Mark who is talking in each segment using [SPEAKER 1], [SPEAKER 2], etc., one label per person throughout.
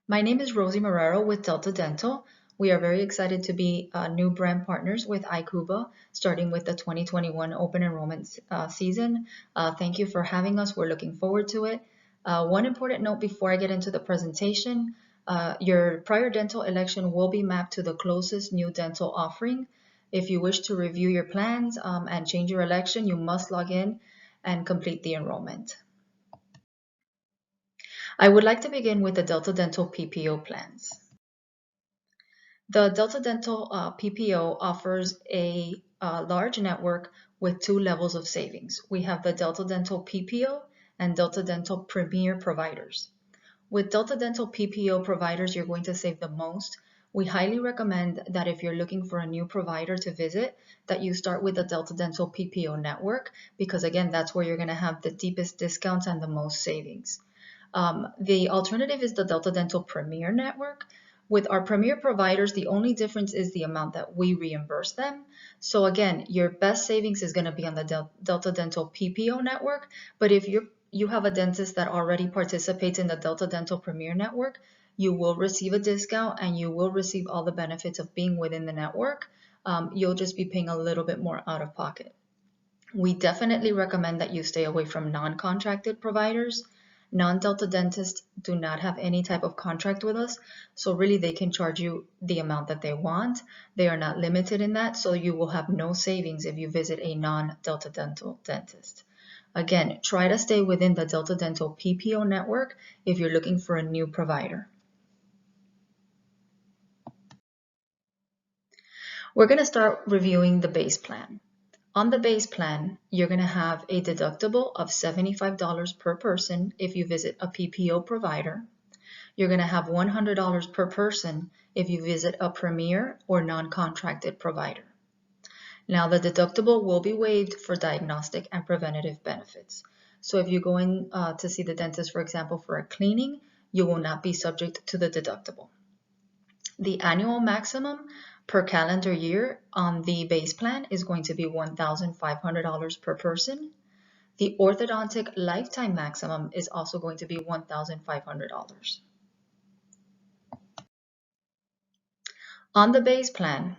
[SPEAKER 1] My name is Rosie Marrero with Delta Dental. We are very excited to be new brand partners with ICUBA, starting with the 2021 open enrollment season. Thank you for having us. We're looking forward to it. One important note before I get into the presentation, your prior dental election will be mapped to the closest new dental offering. If you wish to review your plans and change your election, you must log in and complete the enrollment. I would like to begin with the Delta Dental PPO plans. The Delta Dental PPO offers a large network with two levels of savings. We have the Delta Dental PPO and Delta Dental Premier providers. With Delta Dental PPO providers, you're going to save the most. We highly recommend that if you're looking for a new provider to visit, that you start with the Delta Dental PPO network, because again, that's where you're going to have the deepest discounts and the most savings. The alternative is the Delta Dental Premier network. With our Premier providers, the only difference is the amount that we reimburse them. So again, your best savings is going to be on the Delta Dental PPO network. But if you have a dentist that already participates in the Delta Dental Premier network, you will receive a discount and you will receive all the benefits of being within the network. You'll just be paying a little bit more out of pocket. We definitely recommend that you stay away from non-contracted providers. Non-Delta dentists do not have any type of contract with us, so really they can charge you the amount that they want. They are not limited in that, so you will have no savings if you visit a non-Delta Dental dentist. Again, try to stay within the Delta Dental PPO network if you're looking for a new provider. We're going to start reviewing the base plan. On the base plan, you're going to have a deductible of $75 per person if you visit a PPO provider. You're going to have $100 per person if you visit a Premier or non-contracted provider. Now, the deductible will be waived for diagnostic and preventative benefits. So if you go in to see the dentist, for example, for a cleaning, you will not be subject to the deductible. The annual maximum per calendar year on the base plan is going to be $1,500 per person. The orthodontic lifetime maximum is also going to be $1,500. On the base plan,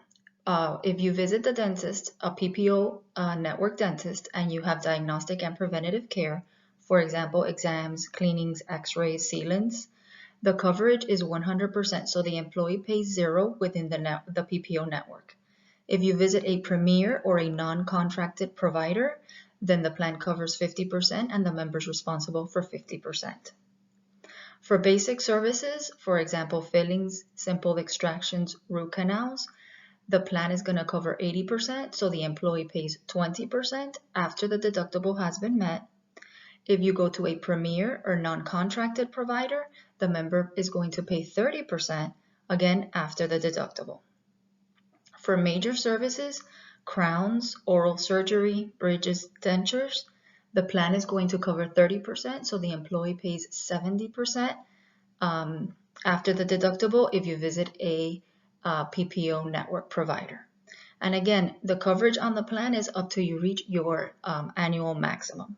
[SPEAKER 1] if you visit the dentist, a PPO network dentist, and you have diagnostic and preventative care, for example, exams, cleanings, x-rays, sealants, the coverage is 100%, so the employee pays zero within the PPO network. If you visit a Premier or a non-contracted provider, then the plan covers 50% and the member is responsible for 50%. For basic services, for example, fillings, simple extractions, root canals, the plan is going to cover 80%, so the employee pays 20% after the deductible has been met. If you go to a Premier or non-contracted provider, the member is going to pay 30%, again, after the deductible. For major services, crowns, oral surgery, bridges, dentures, the plan is going to cover 30%, so the employee pays 70% after the deductible if you visit a PPO network provider. And again, the coverage on the plan is up to you reach your annual maximum.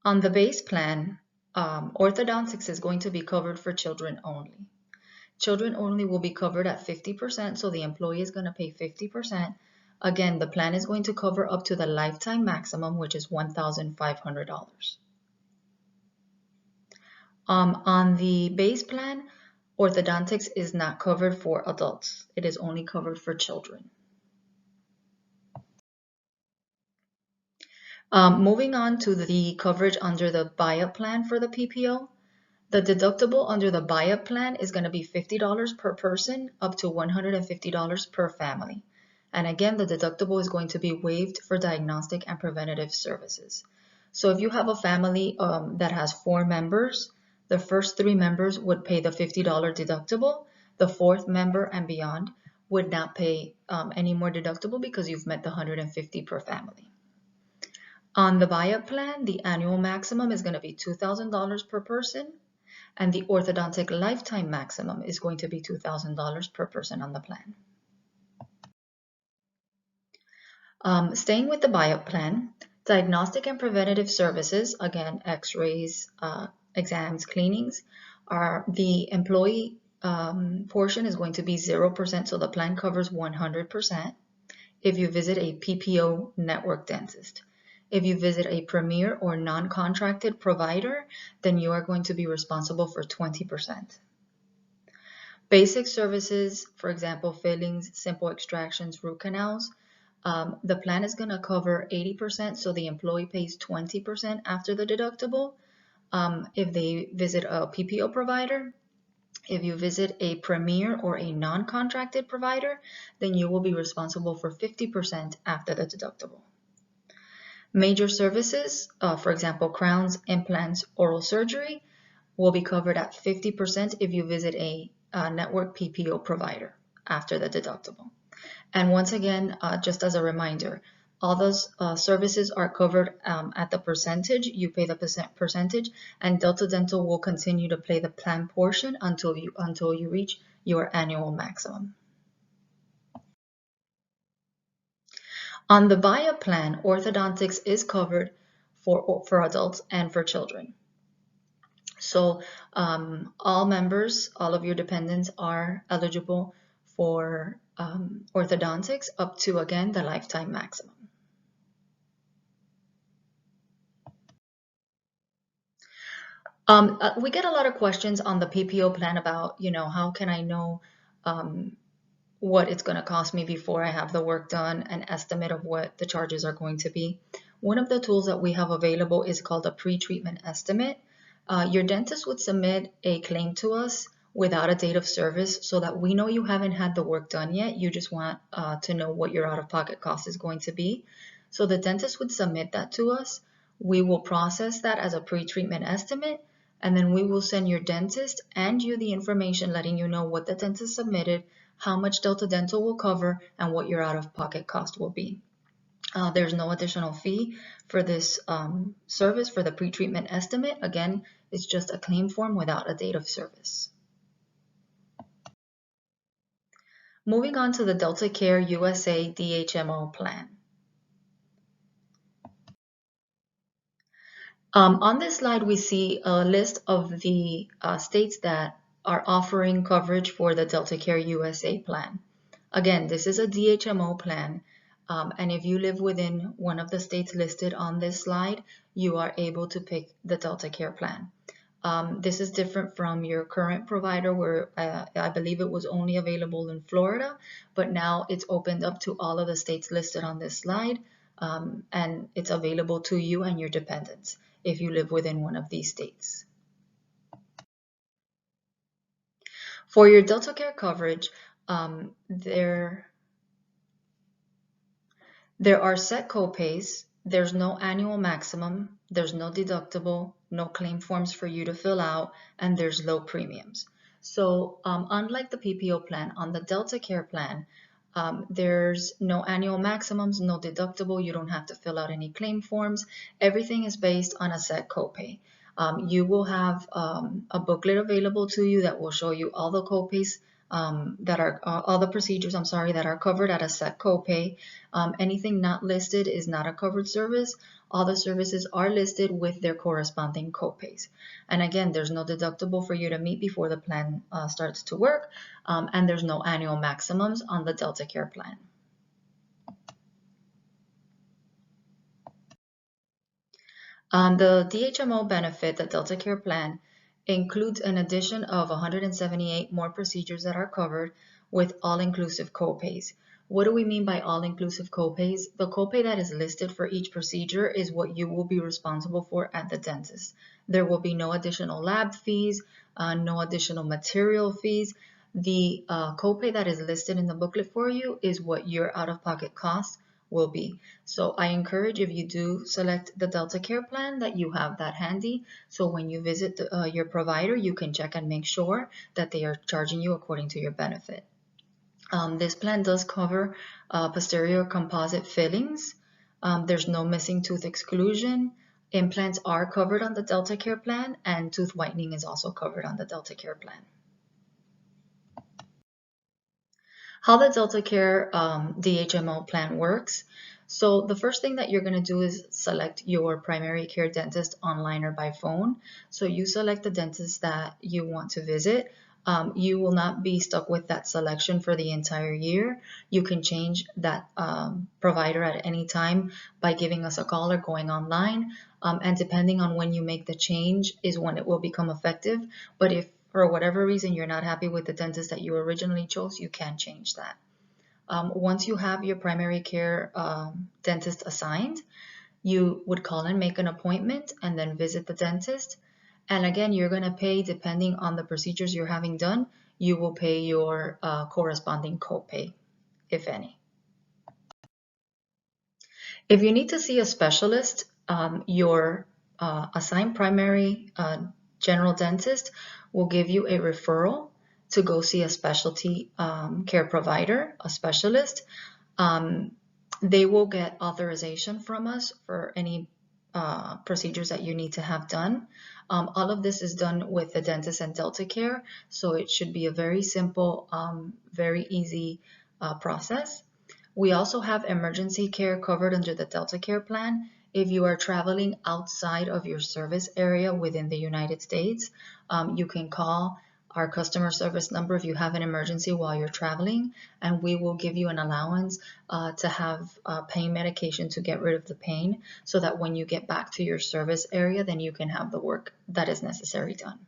[SPEAKER 1] On the base plan, orthodontics is going to be covered for children only. Children only will be covered at 50%, so the employee is going to pay 50%. Again, the plan is going to cover up to the lifetime maximum, which is $1,500. On the base plan, orthodontics is not covered for adults. It is only covered for children. Moving on to the coverage under the buy-up plan for the PPO, the deductible under the buy-up plan is going to be $50 per person up to $150 per family. And again, the deductible is going to be waived for diagnostic and preventative services. So if you have a family that has 4 members, the first 3 members would pay the $50 deductible. The 4th member and beyond would not pay any more deductible because you've met the $150 per family. On the buy-up plan, the annual maximum is going to be $2,000 per person, and the orthodontic lifetime maximum is going to be $2,000 per person on the plan. Staying with the buy-up plan, Diagnostic and preventative services, again, x-rays, exams, cleanings, are the employee portion is going to be 0%, so the plan covers 100% if you visit a PPO network dentist. If you visit a premier or non-contracted provider, then you are going to be responsible for 20%. Basic services, for example, fillings, simple extractions, root canals, the plan is going to cover 80%, so the employee pays 20% after the deductible. If they visit a PPO provider, if you visit a premier or a non-contracted provider, then you will be responsible for 50% after the deductible. Major services, for example, crowns, implants, oral surgery, will be covered at 50% if you visit a network PPO provider after the deductible. And once again, just as a reminder, all those services are covered at the percentage. You pay the percentage, and Delta Dental will continue to pay the plan portion until you reach your annual maximum. On the BIA plan, orthodontics is covered for adults and for children. So all members, all of your dependents are eligible for orthodontics up to, again, the lifetime maximum. We get a lot of questions on the PPO plan about, how can I know what it's going to cost me before I have the work done, an estimate of what the charges are going to be. One of the tools that we have available is called a pre-treatment estimate. Your dentist would submit a claim to us without a date of service so that we know you haven't had the work done yet. You just want to know what your out-of-pocket cost is going to be. So the dentist would submit that to us. We will process that as a pre-treatment estimate, and then we will send your dentist and you the information letting you know what the dentist submitted, how much Delta Dental will cover, and what your out-of-pocket cost will be. There's no additional fee for this service for the pre-treatment estimate. Again, it's just a claim form without a date of service. Moving on to the DeltaCare USA DHMO plan. On this slide, we see a list of the states that are offering coverage for the DeltaCare USA plan. Again, this is a DHMO plan, and if you live within one of the states listed on this slide, you are able to pick the DeltaCare plan. This is different from your current provider where I believe it was only available in Florida, but now it's opened up to all of the states listed on this slide, and it's available to you and your dependents if you live within one of these states. For your DeltaCare coverage, there are set copays. There's no annual maximum, there's no deductible, no claim forms for you to fill out, and there's low premiums. So unlike the PPO plan, on the DeltaCare plan, there's no annual maximums, no deductible, you don't have to fill out any claim forms. Everything is based on a set copay. You will have a booklet available to you that will show you all the copays that are all the procedures, that are covered at a set copay. Anything not listed is not a covered service. All the services are listed with their corresponding copays. And again, there's no deductible for you to meet before the plan starts to work, and there's no annual maximums on the DeltaCare plan. The DHMO benefit, the DeltaCare plan, includes an addition of 178 more procedures that are covered with all-inclusive copays. What do we mean by all-inclusive copays? The copay that is listed for each procedure is what you will be responsible for at the dentist. There will be no additional lab fees, no additional material fees. The copay that is listed in the booklet for you is what your out-of-pocket costs will be. So I encourage, if you do select the DeltaCare plan, that you have that handy. So when you visit your provider, you can check and make sure that they are charging you according to your benefit. This plan does cover posterior composite fillings. There's no missing tooth exclusion. Implants are covered on the DeltaCare plan, and tooth whitening is also covered on the DeltaCare plan. How the DeltaCare DHMO plan works. So the first thing that you're going to do is select your primary care dentist online or by phone. So you select the dentist that you want to visit. You will not be stuck with that selection for the entire year. You can change that provider at any time by giving us a call or going online. And depending on when you make the change is when it will become effective. But if for whatever reason you're not happy with the dentist that you originally chose, you can change that. Once you have your primary care dentist assigned, you would call and make an appointment and then visit the dentist. And again, you're going to pay depending on the procedures you're having done. You will pay your corresponding copay, if any. If you need to see a specialist, your assigned primary general dentist will give you a referral to go see a specialty care provider, a specialist. They will get authorization from us for any procedures that you need to have done. All of this is done with the dentist and DeltaCare, so it should be a very simple, very easy process. We also have emergency care covered under the DeltaCare plan. If you are traveling outside of your service area within the United States, you can call our customer service number if you have an emergency while you're traveling, and we will give you an allowance to have pain medication to get rid of the pain so that when you get back to your service area, then you can have the work that is necessary done.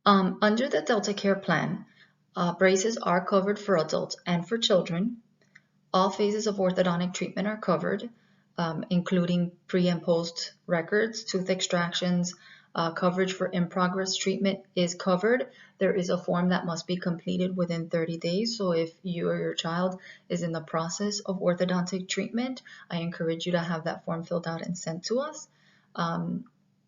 [SPEAKER 1] Under the DeltaCare plan, braces are covered for adults and for children. All phases of orthodontic treatment are covered, including pre and post records, tooth extractions. Coverage for in-progress treatment is covered. There is a form that must be completed within 30 days. So if you or your child is in the process of orthodontic treatment, I encourage you to have that form filled out and sent to us. And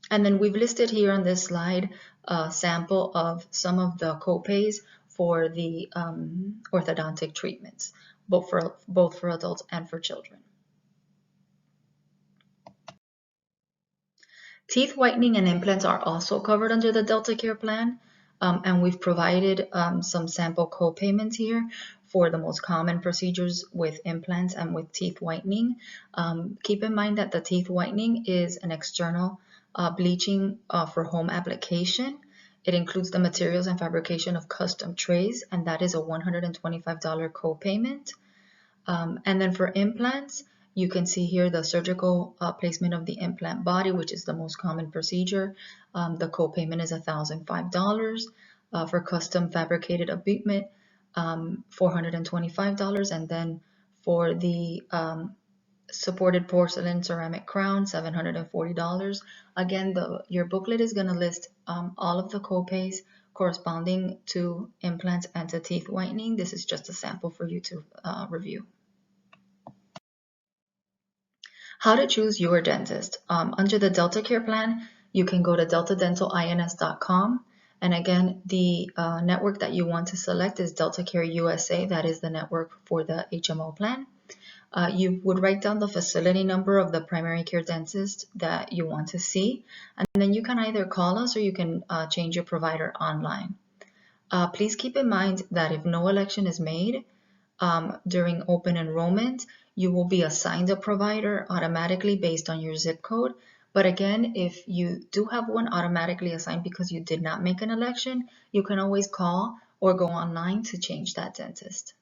[SPEAKER 1] then we've listed here on this slide a sample of some of the copays for the orthodontic treatments, both for adults and for children. Teeth whitening and implants are also covered under the DeltaCare plan, and we've provided some sample co-payments here for the most common procedures with implants and with teeth whitening. Keep in mind that the teeth whitening is an external bleaching for home application. It includes the materials and fabrication of custom trays, and that is a $125 co-payment. And then for implants, you can see here the surgical placement of the implant body, which is the most common procedure. The co-payment is $1,005. For custom fabricated abutment, $425. And then for the supported porcelain ceramic crown, $740. Again, your booklet is going to list all of the copays corresponding to implants and to teeth whitening. This is just a sample for you to review. How to choose your dentist. Under the DeltaCare plan, you can go to deltadentalinS.com. And again, the network that you want to select is DeltaCare USA. That is the network for the HMO plan. You would write down the facility number of the primary care dentist that you want to see, and then you can either call us or you can change your provider online. Please keep in mind that if no election is made during open enrollment, you will be assigned a provider automatically based on your zip code. But again, if you do have one automatically assigned because you did not make an election, you can always call or go online to change that dentist.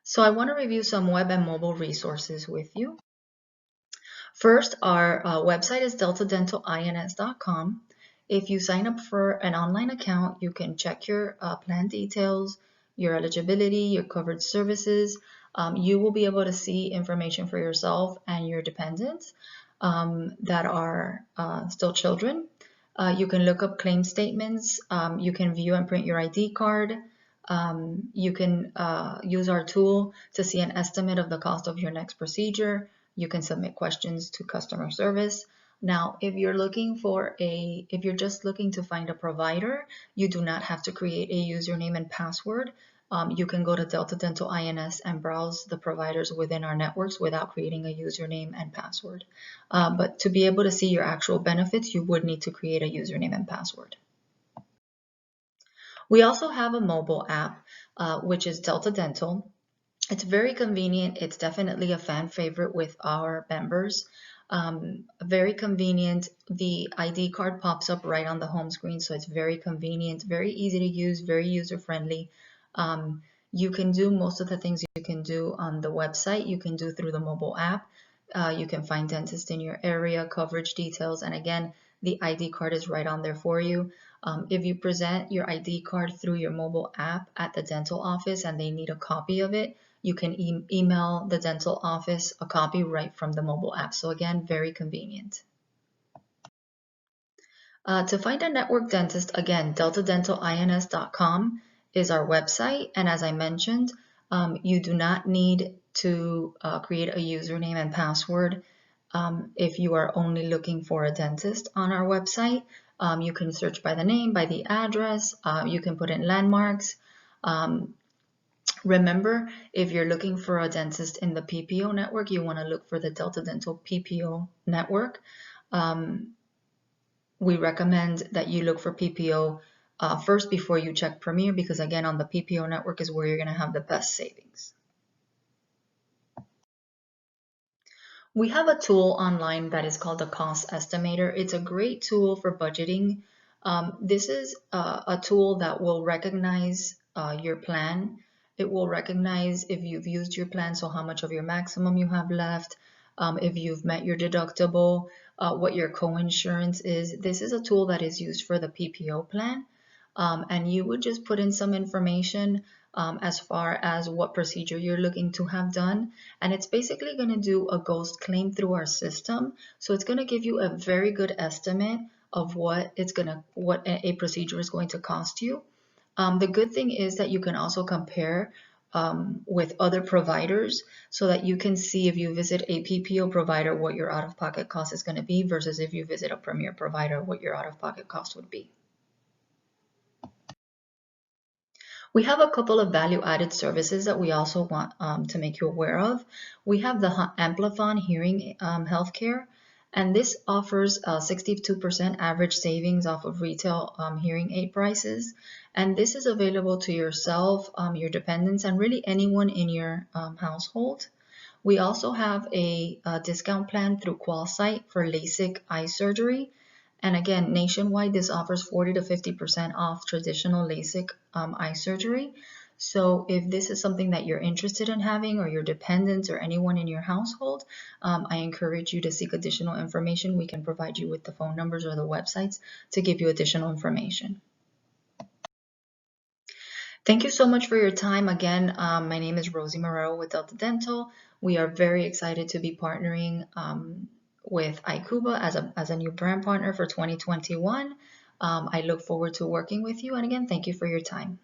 [SPEAKER 1] So I want to review some web and mobile resources with you. First, our website is deltadentalinS.com. If you sign up for an online account, you can check your plan details, your eligibility, your covered services. You will be able to see information for yourself and your dependents that are still children. You can look up claim statements. You can view and print your ID card. You can use our tool to see an estimate of the cost of your next procedure. You can submit questions to customer service. Now, if you're just looking to find a provider, you do not have to create a username and password. You can go to Delta Dental INS and browse the providers within our networks without creating a username and password. But to be able to see your actual benefits, you would need to create a username and password. We also have a mobile app. which is Delta Dental. It's very convenient. It's definitely a fan favorite with our members. Very convenient. The ID card pops up right on the home screen, so it's very convenient, very easy to use, very user-friendly. You can do most of the things you can do on the website, you can do through the mobile app. You can find dentists in your area, coverage details, and again, the ID card is right on there for you. If you present your ID card through your mobile app at the dental office and they need a copy of it, you can email the dental office a copy right from the mobile app. So again, very convenient. To find a network dentist, again, deltadentalinS.com is our website. And as I mentioned, you do not need to create a username and password if you are only looking for a dentist on our website. You can search by the name, by the address. You can put in landmarks. Remember, if you're looking for a dentist in the PPO network, you want to look for the Delta Dental PPO network. We recommend that you look for PPO first before you check Premier, because again, on the PPO network is where you're going to have the best savings. We have a tool online that is called the Cost Estimator. It's a great tool for budgeting. This is a tool that will recognize your plan. It will recognize if you've used your plan, so how much of your maximum you have left, if you've met your deductible, what your co-insurance is. This is a tool that is used for the PPO plan. And you would just put in some information as far as what procedure you're looking to have done. And it's basically going to do a ghost claim through our system. So it's going to give you a very good estimate of what a procedure is going to cost you. The good thing is that you can also compare with other providers so that you can see if you visit a PPO provider, what your out-of-pocket cost is going to be versus if you visit a Premier provider, what your out-of-pocket cost would be. We have a couple of value-added services that we also want to make you aware of. We have the Amplifon Hearing Healthcare, and this offers 62% average savings off of retail hearing aid prices. And this is available to yourself, your dependents, and really anyone in your household. We also have a discount plan through QualSight for LASIK eye surgery. And again, nationwide, this offers 40 to 50% off traditional LASIK eye surgery. So if this is something that you're interested in having, or your dependents or anyone in your household, I encourage you to seek additional information. We can provide you with the phone numbers or the websites to give you additional information. Thank you so much for your time. Again, my name is Rosie Morero with Delta Dental. We are very excited to be partnering with ICUBA as a new brand partner for 2021. I look forward to working with you. And again, thank you for your time.